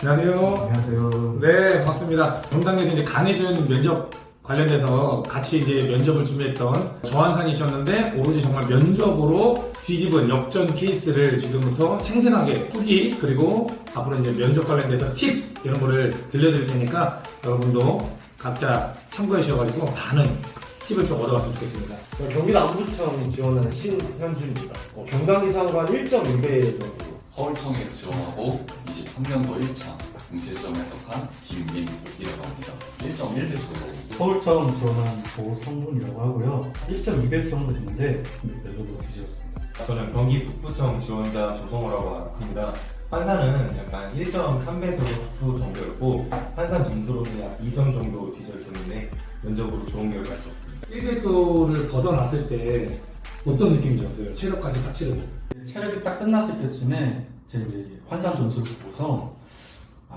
안녕하세요. 안녕하세요. 네, 반갑습니다. 경당에서 이제 강해준 면접 관련돼서 같이 이제 면접을 준비했던 저한산이셨는데 오로지 정말 면접으로 뒤집은 역전 케이스를 지금부터 생생하게 후기 그리고 앞으로 이제 면접 관련돼서 팁 이런 거를 들려드릴 테니까 여러분도 각자 참고해 주셔가지고 많은 팁을 좀 얻어갔으면 좋겠습니다. 경기도 안부청 지원하는 신현준입니다. 경당이상관 1.6배 정도. 서울청에 지원하고 23년도 1차 공시시험에 합격한 김민국이라고 합니다. 1.1배수로 서울청 지원한 조성문이라고 하고요. 1.2배수 정도 됐는데 면접으로 뒤집었습니다. 저는 경기 북부청 지원자 조성호라고 합니다. 환산은 약간 1.3배수 정도였고 환산 점수로는 약 2점 정도 뒤져줬는데 면접으로 좋은 결과 있었습니다. 1배수를 벗어났을 때 어떤 느낌이셨어요? 체력까지 다 치르고. 체력이 딱 끝났을 때쯤에 제가 이제 환산 점수를 보고서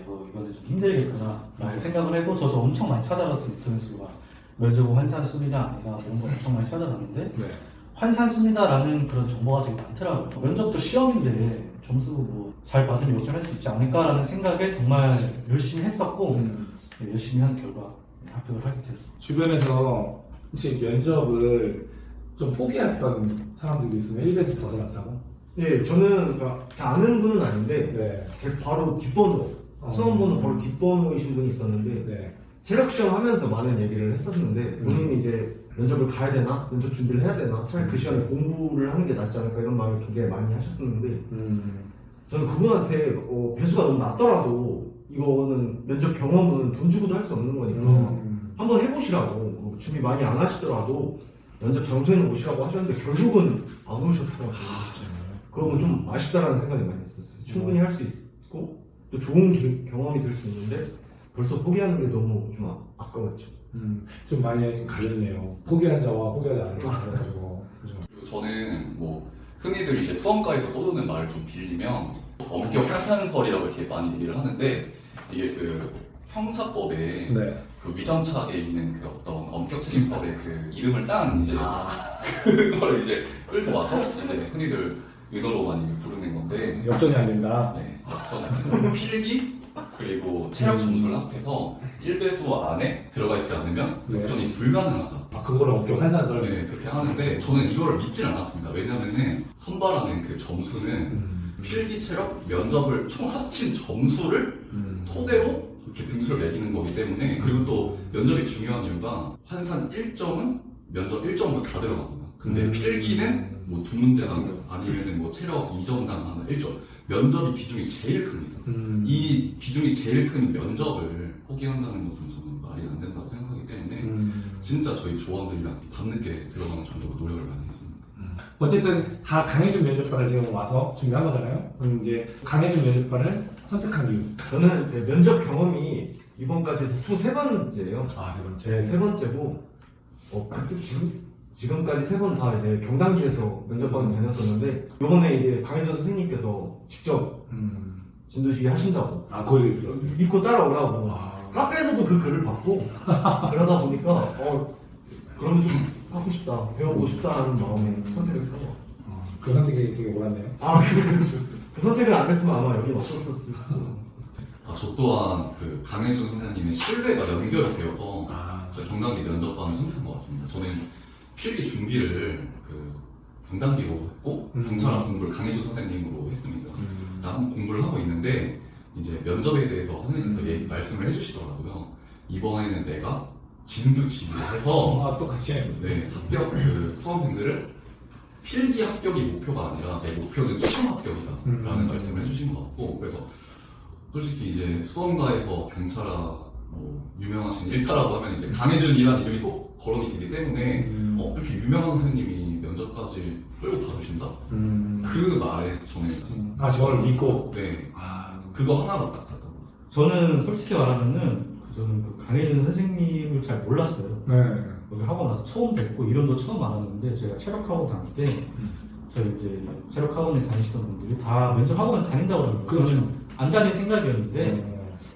이번에 좀 힘들겠구나 라고 생각을 하고 저도 엄청 많이 찾아봤어요. 인터넷으로 면접 환산 순위가 아니라 이런 거 엄청 많이 찾아봤는데 네. 환산 순위다라는 그런 정보가 되게 많더라고요. 면접도 시험인데 점수 뭐 잘 받으면 역전할 수 있지 않을까라는 생각에 정말 열심히 했었고 열심히 한 결과 합격을 하게 됐습니다. 주변에서 혹시 면접을 좀 포기했던 사람들도 있으면 1배수 벗어났다고? 예, 저는 잘 아는 분은 아닌데 네. 제 바로 뒷번호, 수험번호 바로 뒷번호이신 분이 있었는데 네. 체력 시험 하면서 많은 얘기를 했었는데 본인이 이제 면접을 가야 되나? 면접 준비를 해야 되나? 차라리 그 시간에 공부를 하는 게 낫지 않을까 이런 말을 굉장히 많이 하셨었는데 저는 그분한테 배수가 너무 낮더라도 이거는 면접 경험은 돈 주고도 할 수 없는 거니까 한번 해보시라고 준비 많이 안 하시더라도 면접 장소에는 오시라고 하셨는데 결국은 안 오셨더라고요. 그건 좀 아쉽다라는 생각이 많이 있었어요. 충분히 할 수 있고 또 좋은 경험이 될 수 있는데 벌써 포기하는 게 너무 좀 아까웠죠. 좀 많이 갈렸네요. 포기한 자와 포기하지 않은 자 그래가지고. 그죠? 그리고 저는 뭐 흔히들 이제 수험가에서 떠도는 말을 좀 빌리면 엄격 환산설이라고 이렇게 많이 얘기를 하는데 이게 그 형사법에 네. 그 위정차에 있는 그 어떤 엄격 책임설의 그 이름을 딴 이제 그걸 이제 끌고 와서 이제 흔히들 의도로 많이 부르는 건데 역전이 안 된다. 네, 역전은 필기 그리고 체력 점수를 합해서 1배수 안에 들어가 있지 않으면 네. 역전이 불가능하다. 그거를 엄격 환산설. 네, 그렇게 하는데 저는 이거를 믿질 않았습니다. 왜냐면은 선발하는 그 점수는 필기 체력 면접을 총 합친 점수를 토대로 이렇게 등수를 매기는 거기 때문에 그리고 또 면접이 중요한 이유가 환산 1점은 면접 1점으로 다 들어갑니다. 근데 필기는 뭐 두 문제당 아니면은 뭐 체력 2점당 하나 1점 면접이 비중이 제일 큽니다. 이 비중이 제일 큰 면접을 포기한다는 것은 저는 말이 안 된다고 생각하기 때문에 진짜 저희 조원들이랑 밤늦게 들어가는 정도로 노력을 많이 했습니다. 어쨌든 다 강해준 면접관을 지금 와서 준비한 거잖아요. 그럼 이제 강해준 면접관을 선택한 이유. 저는 이제 면접 경험이 이번까지 해서 총 3번째예요. 세 번째. 제 3번째고 그때 지금까지 3번 다 이제 경단기에서 면접관을 다녔었는데 이번에 이제 강혜전 선생님께서 직접 진도시기 하신다고 그 얘기 들었어요. 믿고 따라오라고 카페에서도 그 글을 봤고 그러다 보니까 그러면 좀 하고 싶다 배우고 싶다는 마음에 선택을 한 것 같아요. 그 선택이 되게 옳았네요. 그 선택을 안 했으면 아마 여긴 없었을 거예요. 저 또한 그 강혜준 선생님의 신뢰가 연결이 되어서 저 경단기 면접관을 선택한 것 같습니다. 저는 필기 준비를 그 경단기로 했고 경찰학 공부를 강혜준 선생님으로 했습니다. 한번 공부를 하고 있는데 이제 면접에 대해서 선생님께서 말씀을 해주시더라고요. 이번에는 내가 진두지휘해서 똑같이. 네, 합격 그 수험생들을 필기 합격이 목표가 아니라 내 목표는 최종 합격이다라는 말씀을 해주신 것 같고 그래서 솔직히 이제 수험가에서 경찰학 뭐 유명하신 일타라고 하면 이제 강혜준이라는 이름이 꼭 거론이 되기 때문에 이렇게 유명한 선생님이 면접까지 끌고 가주신다? 그 말에 저는 저를 믿고. 네, 그거 하나로 딱 갔다 저는 솔직히 말하면은 저는 그 강혜준 선생님을 잘 몰랐어요. 네. 여기 학원 와서 처음 뵙고 이름도 처음 알았는데 제가 체력학원 다닐 때 저희 이제 체력학원에 다니시던 분들이 다 면접 학원을 다닌다고 그러는 거예요. 저는 안 다닐 생각이었는데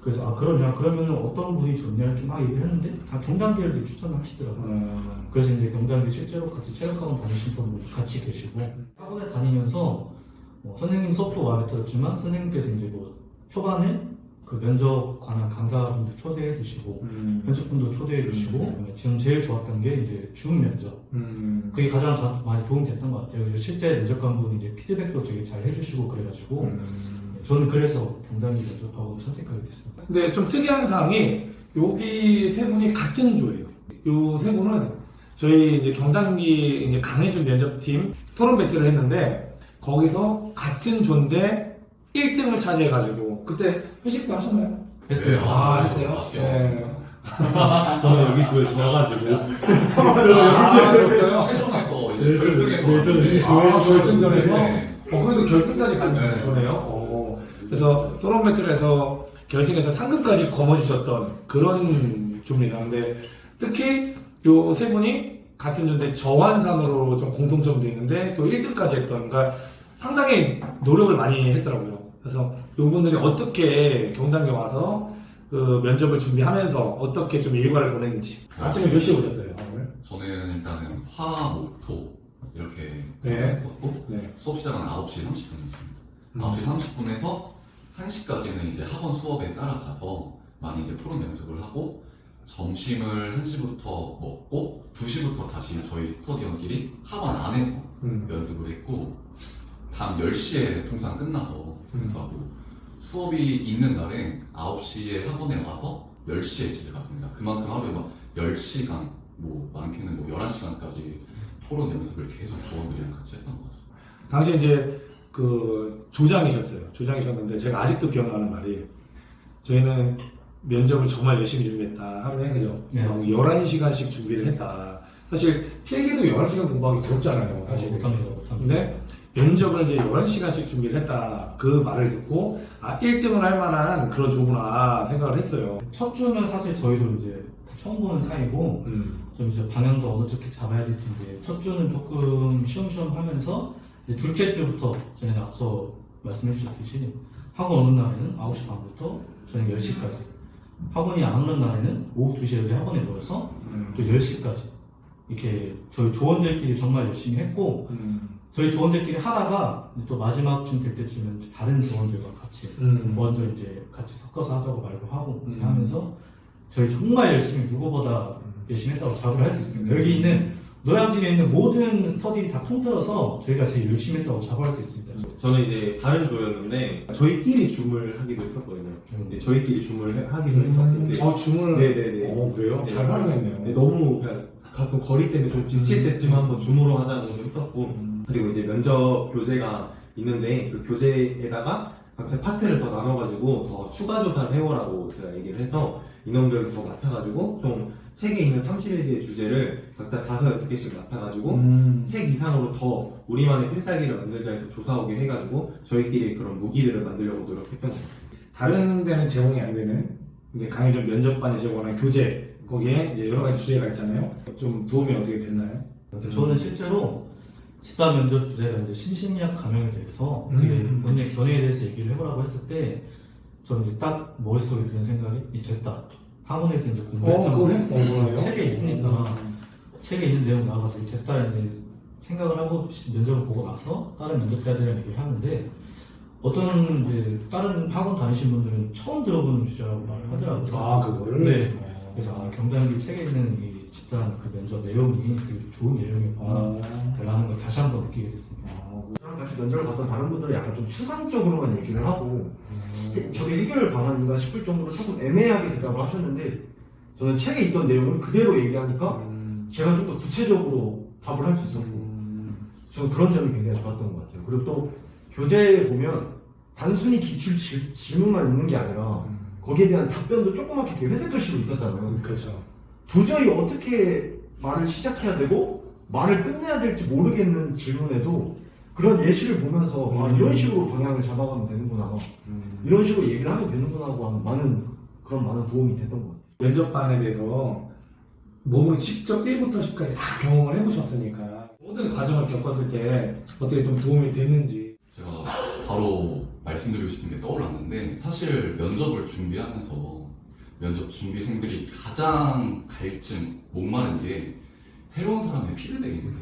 그래서 그러면 어떤 분이 좋냐 이렇게 막 얘기를 했는데 다 경단계를 추천을 하시더라고요. 그래서 이제 경단계 실제로 같이 체력학원 다니시던 분들 같이 계시고 학원에 다니면서 선생님 수업도 마음에 들었지만 선생님께서 이제 초반에 그 면접 관한 강사분도 초대해 주시고 면접분도 초대해 주시고 지금 제일 좋았던 게 이제 줌 면접 그게 가장 저한테 많이 도움 됐던 것 같아요. 그래서 실제 면접관분이 이제 피드백도 되게 잘 해주시고 그래가지고 저는 그래서 경단기 면접하고 선택하게 됐습니다. 근데 좀 특이한 사항이 여기 세 분이 같은 조예요. 요 세 분은 저희 이제 경단기 이제 강해준 면접팀 토론 배틀을 했는데 거기서 같은 조인데 1등을 차지해가지고 그때 회식도 하셨나요? 했어요. 했어요? 맛있게 네. 먹었습니다. 저는 여기 조에 져가지고 졌어요? 최종에서 이제 결승에서 결승전에서? 네. 그래도 결승까지 간 네. 거네요. 그래서 토론 배틀에서 결승에서 상금까지 거머쥐셨던 그런 조입니다. 근데 특히 요 세 분이 같은 조인데 저환산으로 좀 공통점도 있는데 또 1등까지 했던, 그러니까 상당히 노력을 많이 했더라고요. 그래서 요분들이 어떻게 경단계 와서 그 면접을 준비하면서 어떻게 좀 일과를 보냈는지. 아침에 몇 시에 오셨어요, 오늘? 저는 일단은 화, 목, 토 이렇게 네. 했었고 네. 수업 시작은 9시 30분이었습니다. 9시 30분에서 1시까지는 이제 학원 수업에 따라가서 많이 이제 토론 연습을 하고 점심을 1시부터 먹고 2시부터 다시 저희 스터디원끼리 학원 안에서 연습을 했고 밤 10시에 통상 끝나서 그러니까 뭐 수업이 있는 날에 9시에 학원에 와서 10시에 집에 갔습니다. 그만큼 하루에 막 10시간 뭐 많게는 뭐 11시간까지 토론 연습을 계속 조원들이랑 같이 했던 것 같습니다. 당시 이제 그 조장이셨는데 제가 아직도 기억나는 말이 저희는 면접을 정말 열심히 준비했다. 하루에 그죠? 네, 11시간씩 준비를 했다. 사실 필기도 11시간 공부하기 어렵잖아요. 사실. 못합니다. 근데 면접을 이제 11시간씩 준비를 했다. 그 말을 듣고 1등을 할 만한 그런 조구나 생각을 했어요. 첫 주는 사실 저희도 이제 처음 보는 사이고 좀 이제 방향도 어느 쪽에 잡아야 될지 이제 첫 주는 조금 쉬엄쉬엄 하면서 이제 둘째 주부터 저희는 앞서 말씀해 주셨듯이 학원 오는 날에는 9시 반부터 저희 10시까지 학원이 안 오는 날에는 오후 2시에 여기 학원에 모여서 또 10시까지 이렇게 저희 조원들끼리 정말 열심히 했고 저희 조원들끼리 하다가 또 마지막쯤 될 때쯤은 다른 조원들과 같이 먼저 이제 같이 섞어서 하자고 말도 하고 이렇게 하면서 저희 정말 열심히 누구보다 열심히 했다고 자부를 할 수 있습니다. 여기 있는 노량진에 있는 모든 스터디를 다 통틀어서 저희가 제일 열심히 했다고 자부할 수 있습니다. 저는 이제 다른 조였는데 저희끼리 줌을 하기도 했었거든요. 네, 저희끼리 줌을 하기도 했었는데 주문을. 네네네. 그래요? 네. 잘 활용했네요. 네, 너무 그냥 가끔 거리 때문에 좀 지칠 때쯤 한번 줌으로 하자는 것도 했었고 그리고 이제 면접 교재가 있는데 그 교재에다가 각자 파트를 더 나눠가지고 더 추가 조사를 해오라고 제가 얘기를 해서 인원별로 더 맡아가지고 좀 책에 있는 31개의 주제를 각자 5, 6개씩 맡아가지고 책 이상으로 더 우리만의 필살기를 만들자 해서 조사오게 해가지고 저희끼리 그런 무기들을 만들려고 노력했던 것 같아요. 다른 데는 제공이 안 되는 이제 강의전 면접관이 제공하는 교재 거기에 이제 여러 가지 주제가 있잖아요. 좀 도움이 어떻게 됐나요? 저는 실제로 집단 면접 주제가 이제 신심리학 감형에 대해서 되게 문제 견해에 대해서 얘기를 해보라고 했을 때 저는 이제 딱 머릿속에 드는 생각이 됐다. 학원에서 이제 공부했던 그래요? 책에 있으니까 책에 있는 내용 나와가지고 됐다 이제 생각을 하고 면접을 보고 나서 다른 면접자들이랑 얘기를 하는데 어떤 이제 다른 학원 다니신 분들은 처음 들어보는 주제라고 말을 하더라고요. 그거를? 네. 그래서 경단기 책에 있는 이 집단 그 면접 내용이 되게 좋은 내용이구나 라는 걸 다시 한번 느끼게 됐습니다. 저랑 같이 면접을 봤던 다른 분들은 약간 좀 추상적으로만 얘기를 하고 저게 해결 방안인가 싶을 정도로 조금 애매하게 대답을 하셨는데 저는 책에 있던 내용을 그대로 얘기하니까 제가 좀 더 구체적으로 답을 할 수 있었고 저는 그런 점이 굉장히 좋았던 것 같아요. 그리고 또 교재에 보면 단순히 기출 질문만 있는 게 아니라 거기에 대한 답변도 조그맣게 이렇게 회색 글씨로 있었잖아요. 그렇죠. 도저히 어떻게 말을 시작해야 되고 말을 끝내야 될지 모르겠는 질문에도 그런 예시를 보면서 이런 식으로 방향을 잡아가면 되는구나 이런 식으로 얘기를 하면 되는구나 하고 많은 도움이 됐던 것 같아요. 면접반에 대해서 몸으로 직접 1부터 10까지 다 경험을 해보셨으니까 모든 과정을 겪었을 때 어떻게 좀 도움이 됐는지. 제가 바로 말씀드리고 싶은 게 떠올랐는데 사실 면접을 준비하면서 면접 준비생들이 가장 갈증, 목마른 게 새로운 사람의 피드백입니다.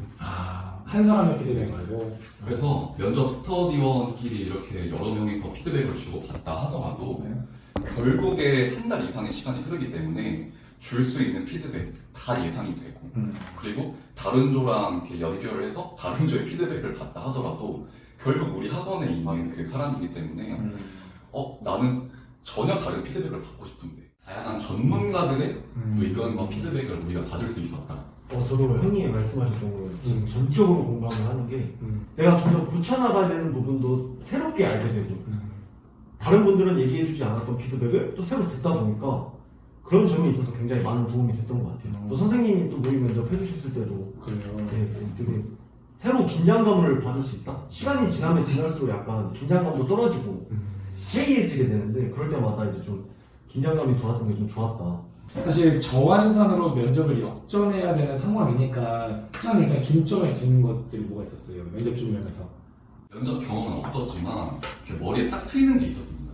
한 사람의 피드백 말고. 그래서 면접 스터디원끼리 이렇게 여러 명이서 피드백을 주고 받다 하더라도 네. 결국에 한 달 이상의 시간이 흐르기 때문에 줄 수 있는 피드백 다 예상이 되고 그리고 다른 조랑 이렇게 연결을 해서 다른 조의 피드백을 받다 하더라도 결국 우리 학원에 있는 그 사람이기 때문에 나는 전혀 다른 피드백을 받고 싶은데 다양한 전문가들의 의견과 피드백을 우리가 받을 수 있었다. 저도 형님이 말씀하셨던 거에 지금 전적으로 공감을 하는 게 내가 점점 고쳐나가야 되는 부분도 새롭게 알게 되고 다른 분들은 얘기해주지 않았던 피드백을 또 새로 듣다 보니까 그런 점에 있어서 굉장히 많은 도움이 됐던 것 같아요. 또 선생님이 또 모의 면접 해주셨을 때도 그래요. 되게 새로운 긴장감을 받을 수 있다. 시간이 지나면 지날수록 약간 긴장감도 떨어지고 해이해지게 되는데 그럴 때마다 이제 좀 긴장감이 돌았던 게 좀 좋았다. 사실 저완산으로 면접을 역전해야 되는 상황이니까 가장 일단 중점에 두는 것들이 뭐가 있었어요? 면접 준비하면서. 면접 경험은 없었지만 이렇게 머리에 딱 트이는 게 있었습니다.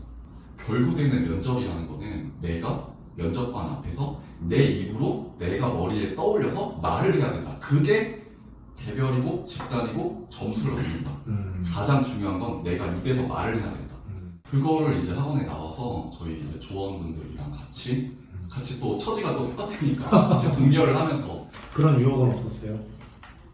결국에는 면접이라는 거는 내가 면접관 앞에서 내 입으로 내가 머리에 떠올려서 말을 해야 된다. 그게 개별이고 집단이고 점수를 얻는다. 가장 중요한 건 내가 입에서 말을 해야 된다. 그거를 이제 학원에 나와서 저희 이제 조원분들이랑 같이 또 처지가 또 똑같으니까 같이 공유를 하면서 그런 유혹은 없었어요?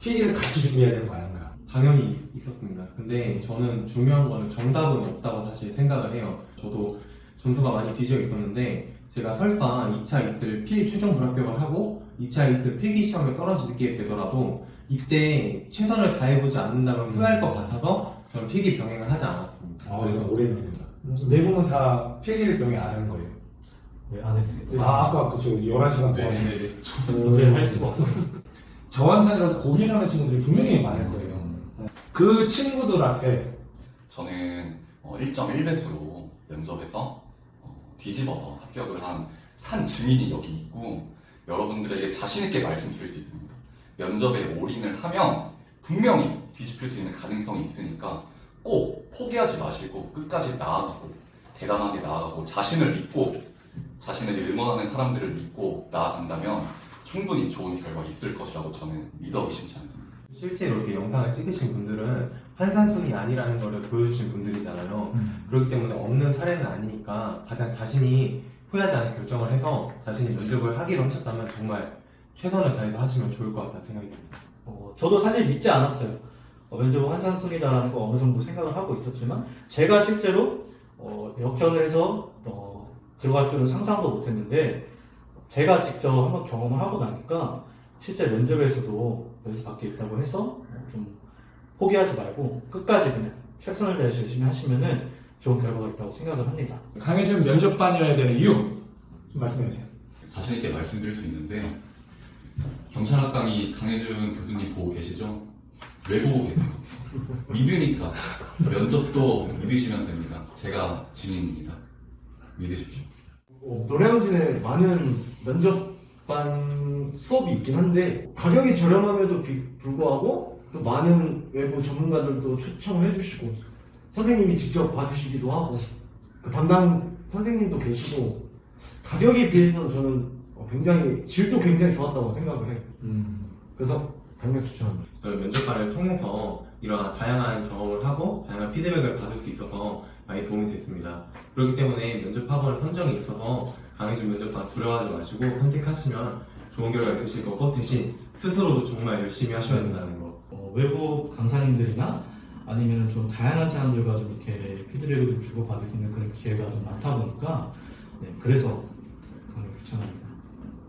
필기를 같이 준비해야 되는 거 아닌가? 당연히 있었습니다. 근데 저는 중요한 거는 정답은 없다고 사실 생각을 해요. 저도 점수가 많이 뒤져 있었는데 제가 설사 2차 이슬 필 최종 불합격을 하고 2차 이슬 필기 시험에 떨어지게 되더라도 이때 최선을 다해보지 않는다면 후회할 것 같아서 저는 필기 병행을 하지 않았습니다. 그래서 오래 했습니다. 네 분은 다 필기를 병행 안 한 거예요? 네, 안 했습니다. 아까 그쵸 11시간 동안 네. 했는데 도저히 할 수가 없어. 저완산이라서 고민하는 친구들이 분명히 많을 거예요. 그 친구들한테 저는 1.1배수로 면접에서 뒤집어서 합격을 한 산 증인이 여기 있고 여러분들에게 자신있게 말씀드릴 수 있습니다. 면접에 올인을 하면 분명히 뒤집힐 수 있는 가능성이 있으니까 꼭 포기하지 마시고 끝까지 나아가고 대단하게 나아가고 자신을 믿고 자신을 응원하는 사람들을 믿고 나아간다면 충분히 좋은 결과 있을 것이라고 저는 믿어 의심치 않습니다. 실제로 이렇게 영상을 찍으신 분들은 한산순이 아니라는 것을 보여주신 분들이잖아요. 그렇기 때문에 없는 사례는 아니니까 가장 자신이 후회하지 않은 결정을 해서 자신이 면접을 하기로 하셨다면 정말 최선을 다해서 하시면 좋을 것 같다는 생각이 듭니다. 저도 사실 믿지 않았어요. 면접은 한산순이다라는 거 어느 정도 생각을 하고 있었지만 제가 실제로 역전을 해서 들어갈 줄은 상상도 못했는데 제가 직접 한번 경험을 하고 나니까 실제 면접에서도 여기서 밖에 있다고 해서 좀 포기하지 말고 끝까지 그냥 최선을 다해서 열심히 하시면은 좋은 결과가 있다고 생각을 합니다. 강해준 면접반이어야 되는 이유 좀 말씀해주세요. 자신있게 말씀드릴 수 있는데 경찰학과니 강혜준 교수님 보고 계시죠? 왜 보고 계세요? 믿으니까 면접도 믿으시면 됩니다. 제가 증인입니다. 믿으십시오. 노량진에 많은 면접반 수업이 있긴 한데 가격이 저렴함에도 불구하고 또 많은 외부 전문가들도 초청을 해주시고 선생님이 직접 봐주시기도 하고 그 담당 선생님도 계시고 가격에 비해서는 저는 굉장히 질도 굉장히 좋았다고 생각을 해요. 그래서 강력 추천합니다. 저희 면접관을 통해서 이러한 다양한 경험을 하고 다양한 피드백을 받을 수 있어서 많이 도움이 됐습니다. 그렇기 때문에 면접학원 선정에 있어서 강해준 면접관 두려워하지 마시고 선택하시면 좋은 결과 있으실 거고 대신 스스로도 정말 열심히 하셔야 된다는 거. 외부 강사님들이나 아니면 좀 다양한 사람들과 좀 이렇게 피드백을 좀 주고받을 수 있는 그런 기회가 좀 많다 보니까 그래서 강력 추천합니다.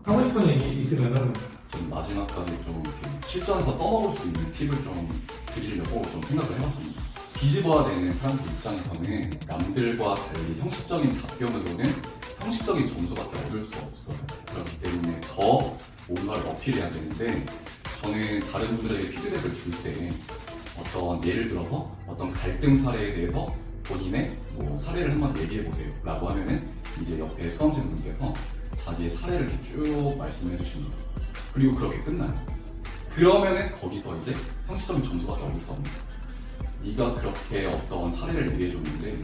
하고 싶은 얘기 있으면은 좀 마지막까지 좀 이렇게 실전에서 써먹을 수 있는 팁을 좀 드리려고 좀 생각을 해봤습니다. 뒤집어야 되는 사람들 입장에서는 남들과 달리 형식적인 답변으로는 형식적인 점수가 얻을 수 없어요. 그렇기 때문에 더 뭔가를 어필해야 되는데 저는 다른 분들에게 피드백을 줄 때 어떤 예를 들어서 어떤 갈등 사례에 대해서 본인의 사례를 한번 얘기해 보세요 라고 하면은 이제 옆에 수험생 분께서 자기의 사례를 이렇게 쭉 말씀해 주십니다. 그리고 그렇게 끝나요. 그러면은 거기서 이제 형식적인 점수밖에 얻을 수 없습니다. 네가 그렇게 어떤 사례를 얘기해 줬는데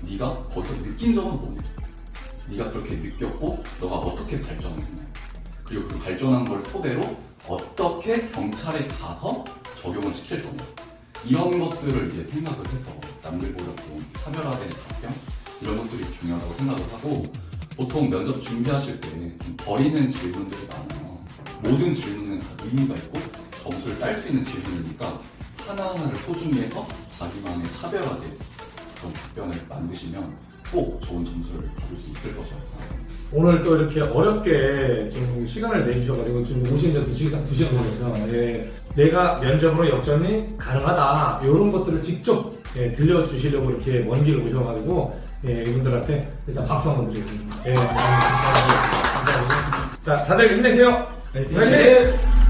네가 거기서 느낀 점은 뭐냐? 네가 그렇게 느꼈고 너가 어떻게 발전을 했냐? 그리고 그 발전한 걸 토대로 어떻게 경찰에 가서 적용을 시킬 거냐? 이런 것들을 이제 생각을 해서 남들보다 좀 차별화된 답변, 이런 것들이 중요하다고 생각을 하고 보통 면접 준비하실 때 좀 버리는 질문들이 많아요. 모든 질문은 다 의미가 있고 점수를 딸 수 있는 질문이니까 하나하나를 소중히 해서 자기만의 차별화된 그런 답변을 만드시면 꼭 좋은 점수를 받을 수 있을 것이라고 생각합니다. 오늘 또 이렇게 어렵게 좀 시간을 내주셔가지고 좀 오시는데 2시간 걸려서 내가 면접으로 역전이 가능하다 이런 것들을 직접 들려주시려고 이렇게 먼 길 오셔가지고 이분들한테 일단 박수 한번 드리겠습니다. 감사합니다. 자, 다들 힘내세요. 화이팅!